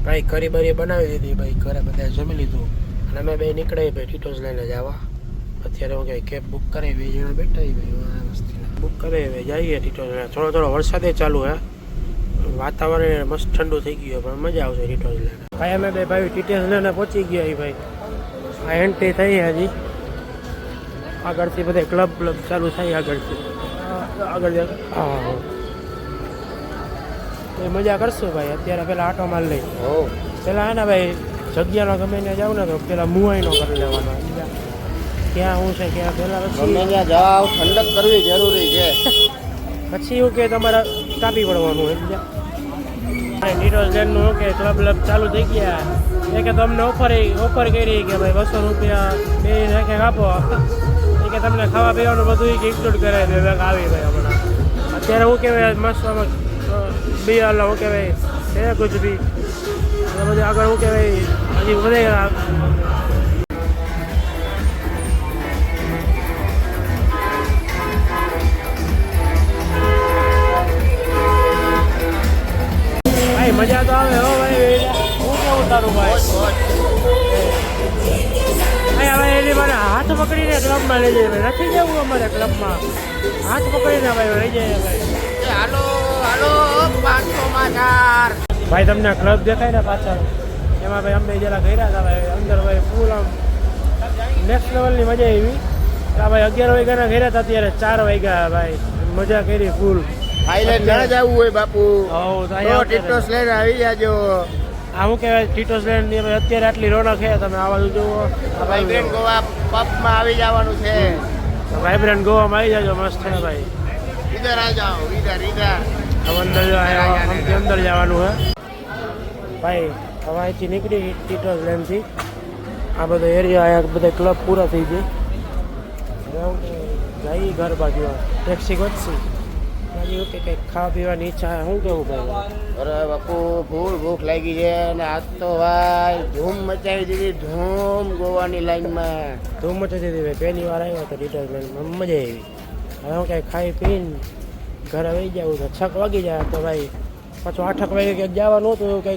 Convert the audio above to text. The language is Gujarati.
ભાઈ કરી બરી બનાવી દીધી ભાઈ, ઘરે બધા જમી લીધું અને અમે બે નીકળે ભાઈ ટીટોસ લઈને જવા. અત્યારે હું કઈ કેબ બુક કરી, 2 જણા બેઠા ભાઈ મસ્તી બુક કરે હવે જઈએ ટીટોસ. થોડો થોડો વરસાદે ચાલુ હે, વાતાવરણ મસ્ત ઠંડુ થઈ ગયું પણ મજા આવશે ટીટોસ લઈને. ભાઈ અમે બે ભાઈ ટીટોસ લઈને પહોંચી ગયા ભાઈ. આ એન્ટ્રી થઈ હજી, આગળથી બધા ક્લબ ચાલુ થાય આગળથી આગળ. હા એ મજા કરશું ભાઈ. અત્યારે પેલા આટો માર લઈ પેલા ને ભાઈ જગ્યાનો ગમે ત્યાં જાવ ને તો પેલા મુવાઈનો કરી લેવાનો, ક્યાં શું છે ક્યાં પેલા ગમે ત્યાં જાવ ઠંડક કરવી જરૂરી છે. પછી એવું કે તમારે કાપી પડવાનું એટલે ટીટોસ લેનનું કે ક્લબ ચાલુ થઈ ગયા. એ કે તમને ઓફર કરી કે ભાઈ 200 રૂપિયા બે નાખે કાપો, એ કે તમને ખાવા પીવાનું બધું ઇન્ક્લુડ કરાવી દે આવી ભાઈ. હમણાં અત્યારે શું કહેવાય મસ્ત બી હાલ શું કહેવાય છે કુછ બી બધું આગળ શું કહેવાય હજી વધે. ભાઈ મજા તો આવે હો ભાઈ. હું કેવું તારું ભાઈ? હવે એની મને હાથ પકડીને ક્લબમાં લઈ જાય ભાઈ. નથી જવું અમારે ક્લબમાં, હાથ પકડીને ભાઈ લઈ જાય ભાઈ. હાલો હાલો 500 ભાઈ તમને ક્લબ દેખાય ને પાછળ, એમાં ભાઈ અમે જરા ગયા હતા ભાઈ અંદર ભાઈ ફૂલ આમ નેક્સ્ટ લેવલની મજા આવી. આ ભાઈ 11 વાગ્યાના ગયા હતા, અત્યારે 4 વાગ્યા ભાઈ. મજા કરી ફૂલ. થાઈલેન્ડ ના જવું હોય બાપુ તો ટીટોસ લઈને આવી જાજો. આ શું કહેવાય ટીટોસ લેન્ડ ની અત્યારે આટલી રોનક છે, તમે આવા જુઓ. વાઇબ્રન્ટ ગોવા પબમાં આવી જવાનું છે. વાઇબ્રન્ટ ગોવામાં આવી જાજો, મસ્ત છે ભાઈ. ઇધર આ જાઓ, ઇધર અંદર જવાનું હે ભાઈ. હવે અહીંથી નીકળી ટીટોસ લેન્ડથી આ બધો એરિયા, આ બધા ક્લબ પૂરા થઈ જાય. જઈ ઘર બાજુ ટેક્સી ગોતશી બાજુ કે કંઈક ખાવા પીવાની ઈચ્છા. શું કેવું ભાઈ? અરે બાપુ ફૂલ ભૂખ લાગી છે અને આજ તો ભાઈ ધૂમ મચાવી દીધી, ધૂમ ગોવાની લાઈનમાં ધૂમ મચાવી દીધી ભાઈ. પહેલી વાર આવ્યો તો ટીટોસ લેન્ડમાં, મજા આવી. હવે હું કંઈક ખાઈ પીને ઘરે આવી જાઉં તો 6 વાગી જાય તો ભાઈ પાછું 8 વાગે ક્યાંક જવાનું હતું એવું કંઈક